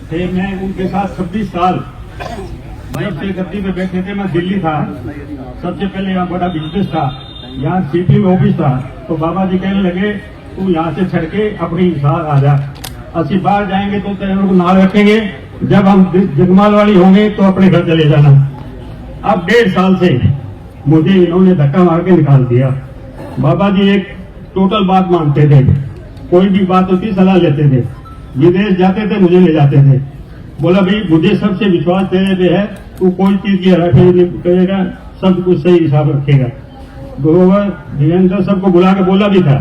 थे। मैं उनके साथ 26 साल जब से गद्दी पे बैठे थे। मैं दिल्ली था, सबसे पहले यहाँ बड़ा बिजनेस था, यहाँ सिटी में ऑफिस था। तो बाबा जी कहने लगे तू यहाँ से छड़ के अपनी साथ आ जा, असि बाहर जाएंगे तो तेरे को नाल रखेंगे, जब हम जगमाल वाली होंगे तो अपने घर चले जाना। अब 1.5 साल से मुझे इन्होंने धक्का मार के निकाल दिया। बाबा जी एक टोटल बात मानते थे, कोई भी बात होती सलाह लेते थे, विदेश जाते थे मुझे ले जाते थे। बोला भाई मुझे सबसे विश्वास तेरे पे है, तू कोई चीज की हेराफेरी नहीं करेगा, सब कुछ सही हिसाब रखेगा। गोबर धीरेन्द्र सबको बुला के बोला भी था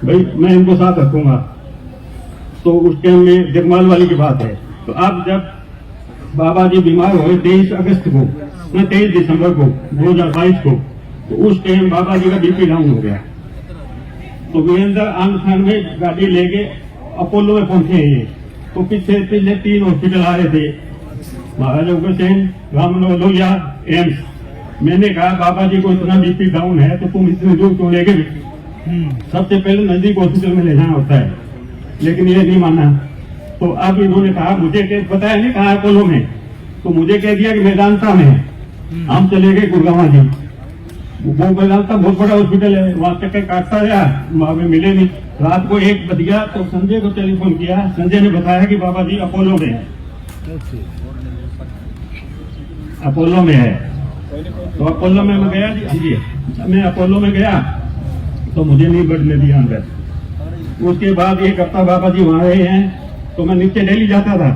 भाई मैं इनको साथ रखूंगा। तो उस टाइम में जगमाल वाली की बात है। तो अब जब बाबा जी बीमार हुए 23 अगस्त को, 23 दिसंबर को 2022 को, तो उस टाइम बाबा जी का बीपी डाउन हो गया। तो वीरेंद्र आंगखान में गाड़ी लेके अपोलो में पहुंचे हैं। तो पीछे 3 हॉस्पिटल आ रहे थे, महाराजा उग्रसेन, राममनोहर लोहिया, एम्स। मैंने कहा बाबा जी को इतना बीपी डाउन है तो तुम इतने दूर क्यों लेके, सबसे पहले नजदीक हॉस्पिटल में ले जाना होता है, लेकिन ये नहीं माना। तो अब इन्होंने कहा मुझे बताया नहीं कहा अपोलो में, तो मुझे कह दिया कि मेदांता में है। हम चले गए गुड़गावा जी, वो मेदांता बहुत बड़ा हॉस्पिटल है, वहां चक्कर काटता रहा, वहां में मिले नहीं। रात को 1 बज गया तो संजय को टेलीफोन किया, संजय ने बताया कि बाबा जी अपोलो में है, अपोलो में है। तो अपोलो में मैं गया जी, मैं अपोलो में गया तो मुझे नहीं बैठने दिया अंदर। उसके बाद 1 हफ्ता बाबा जी वहां रहे हैं, तो मैं नीचे डेली जाता था।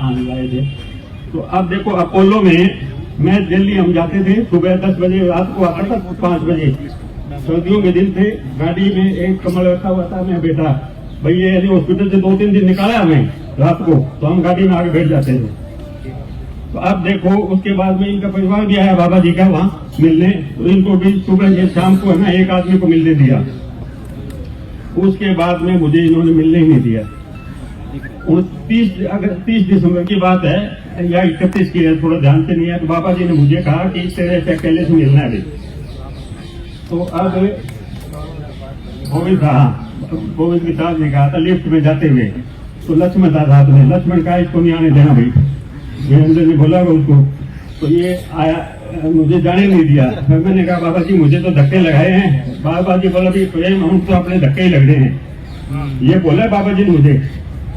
आने आए थे। तो अब देखो अपोलो में मैं दिल्ली हम जाते थे, सुबह 10 बजे, रात को आता था 5 बजे। सर्दियों के दिन थे, गाड़ी में एक कमल रखा हुआ था, मैं बैठा। भैया यदि हॉस्पिटल से 2-3 दिन निकाला हमें रात को, तो हम गाड़ी में आगे बैठ जाते थे। तो अब देखो उसके बाद में इनका परिवार भी आया बाबा जी का वहाँ मिलने, तो इनको भी सुबह शाम को है ना 1 आदमी को मिलने दिया। उसके बाद में मुझे इन्होंने मिलने ही नहीं दिया। 30 दिसंबर की बात है या 31 की है, थोड़ा ध्यान से नहीं है। तो बाबा जी ने मुझे कहा कि तेरे से अकेले से मिलना है। तो अब गोविंद के साथ ने कहा था लिफ्ट में जाते हुए, तो लक्ष्मण था साथ में, लक्ष्मण कहा इसको नहीं आने देना भाई, वीरेंद्र ने बोला उसको। तो ये आया, मुझे जाने नहीं दिया। फिर मैंने कहा बाबा जी मुझे तो धक्के लगाए हैं। बाबा जी बोला भी प्रेम हम तो अपने धक्के ही लग रहे हैं, ये बोला बाबा जी ने मुझे।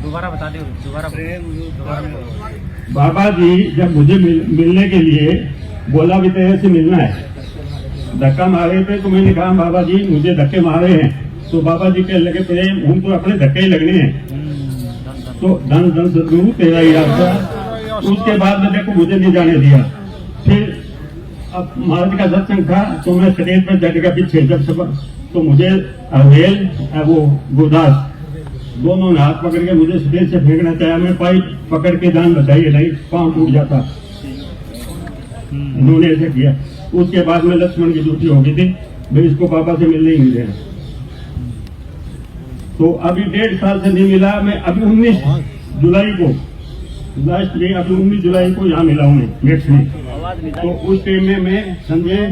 दोबारा बता दो, दोबारा बाबा जी जब मुझे मिलने के लिए बोला भी तेरे से मिलना है, धक्का मारे थे। तो मैंने कहा बाबा जी मुझे धक्के मारे हैं। तो बाबा जी कहने लगे प्रेम हम तो अपने धक्के ही लगने हैं, तो धन धन सदगुरु तेरा ही रास्ता। उसके बाद में देखो मुझे नहीं जाने दिया। फिर अब महाराज का सत्संग था, तो मैं स्टेज पर चढ़ गया पीछे जब सब, तो मुझे अवेल वो गुरदास दोनों ने हाथ पकड़ के मुझे स्टेज से फेंकना चाहा। मैं पाइप पकड़ के जान बचाई नहीं, पांव टूट जाता। उन्होंने ऐसे किया। उसके बाद में लक्ष्मण की ड्यूटी हो गई थी, मैं इसको पापा से मिलने ही नहीं देना। तो अभी 1.5 साल से नहीं मिला। मैं अभी 19 जुलाई को लास्ट डे, अभी 19 जुलाई को यहाँ मिला हूँ गेट्स में। तो उस टाइम में मैं संजय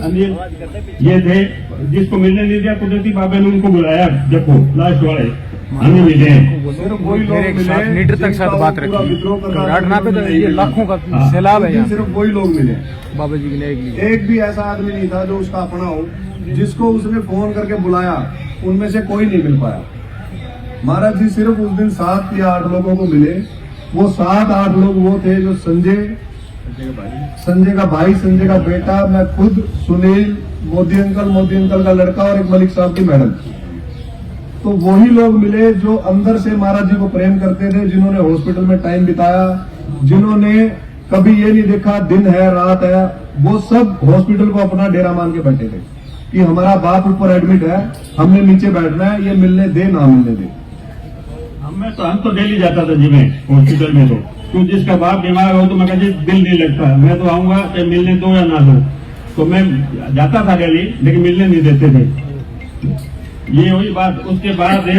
अनिल ये थे, जिसको मिलने नहीं दिया कुदरती बाबा ने उनको बुलाया। देखो लास्ट वाले हमें मिले, सिर्फ वही लोग मिले मीटर तक साथ बात रखी। घटना पे तो ये लाखों का सैलाब है। सिर्फ वही लोग मिले बाबा जी के एक भी ऐसा आदमी नहीं था जो उसका अपना हो, जिसको उसने फोन करके बुलाया, उनमें से कोई नहीं मिल पाया। महाराज जी सिर्फ उस दिन 7 या 8 लोगों को मिले। वो 7-8 लोग वो थे जो संजय का भाई, संजय का बेटा, मैं खुद, सुनील, मोदी अंकल का लड़का और एक मलिक साहब की मैडम। तो वही लोग मिले जो अंदर से महाराज जी को प्रेम करते थे, जिन्होंने हॉस्पिटल में टाइम बिताया, जिन्होंने कभी ये नहीं देखा दिन है रात है। वो सब हॉस्पिटल को अपना डेरा मान के बैठे थे कि हमारा बाप ऊपर एडमिट है, हमने नीचे बैठना है, ये मिलने दे ना मिलने दे। हम तो डेली जाता था जी में हॉस्पिटल में। तो क्यों जिसका बाप बीमार हो तो मैं कहती दिल नहीं लगता, मैं तो आऊंगा चाहे मिलने दो या ना दो। तो मैं जाता था डेली, लेकिन मिलने नहीं देते थे। ये हुई बात। उसके बाद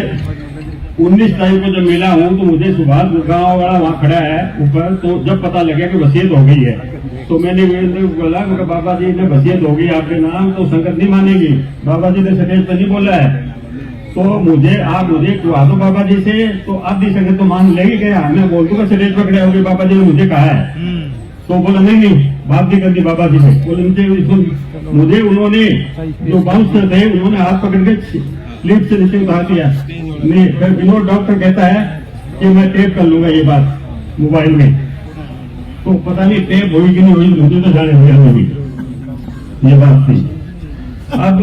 19 तारीख को जब मिला हूँ तो मुझे सुभाष गांव वाला वहाँ खड़ा है ऊपर, तो जब पता लगा कि वसीयत हो गई है तो मैंने बोला कि बाबा जी ने वसीयत हो गई आपके नाम, तो संगत नहीं मानेगी। बाबा जी ने स्टेज पर नहीं बोला है, तो आप मुझे कहवा दो बाबा जी से, तो आधी संगत तो मान ले ही गया। मैं बोल दूंगा स्टेज पर खड़े होगी बाबा जी ने मुझे कहा है, तो बोला नहीं बात नहीं करनी बाबा जी से। बोले मुझे उन्होंने जो बाउंसर थे उन्होंने हाथ पकड़ के लिफ्ट से नीचे उतार दिया। नहीं, फिर विनोद डॉक्टर कहता है कि मैं टेप कर लूंगा ये बात मोबाइल में, तो पता नहीं टेप हुई कि नहीं हुई, मुझे तो जाने हुआ अभी ये बात थी। अब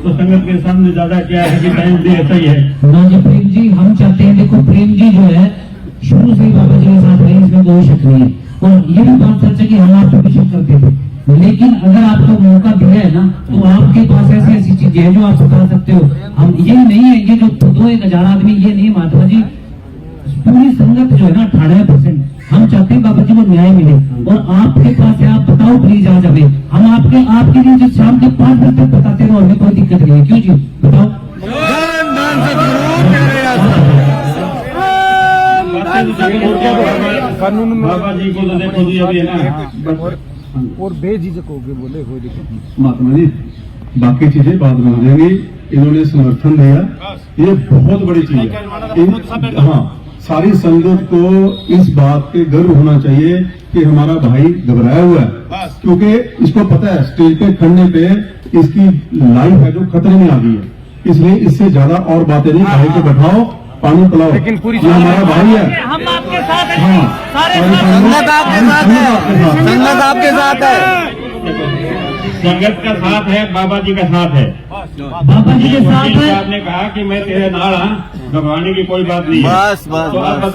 तो संगत के सामने ज्यादा क्या है कि टाइम भी ऐसा ही है ना जी। प्रेम जी हम चाहते हैं, देखो प्रेम जी जो है शुरू से ही बाबा जी के साथ रहे, इसमें कोई शक नहीं है, और ये भी बात सच है कि हम आपको भी शक करते थे, लेकिन अगर आपको मौका दिया है ना तो आपके पास ऐसी ऐसी चीजें हैं जो आप बता सकते हो। हम ये नहीं है, ये जो 2-1000 आदमी ये नहीं महात्मा जी, पूरी संगत जो है ना 18%। हम चाहते हैं बाबा जी को न्याय मिले, और आपके पास है, आप बताओ प्लीज आज हमें, हम आपके लिए जो शाम के 5 बजे तक बताते रहो, हमें कोई दिक्कत नहीं है। क्यों जी बताओ। कानून में बाबा जी को तो देखो जी अभी है ना, और बेझिझक हो गए, बोले कोई दिक्कत नहीं। महात्मा जी बाकी चीजें बाद में हो जाएंगी, इन्होंने समर्थन दिया, ये बहुत बड़ी चीज है। हाँ, सारी संगत को इस बात पे गर्व होना चाहिए कि हमारा भाई घबराया हुआ है, क्योंकि इसको पता है स्टेज पे खड़ने पे इसकी लाइफ है जो खतरे में आ गई है, इसलिए इससे ज्यादा और बातें नहीं, भाई को बैठाओ, पानी पिलाओ, लेकिन पूरी ये हमारा भाई है। हम आपके साथ हैं। हाँ, सारे संगत आपके साथ है, संगत आपके साथ है, संगत का साथ है, बाबा जी का साथ है। बाबा जी के साथ है। आपने कहा कि मैं तेरे नाल हाँ, घबराने की कोई बात नहीं है। बस बस तो आप बस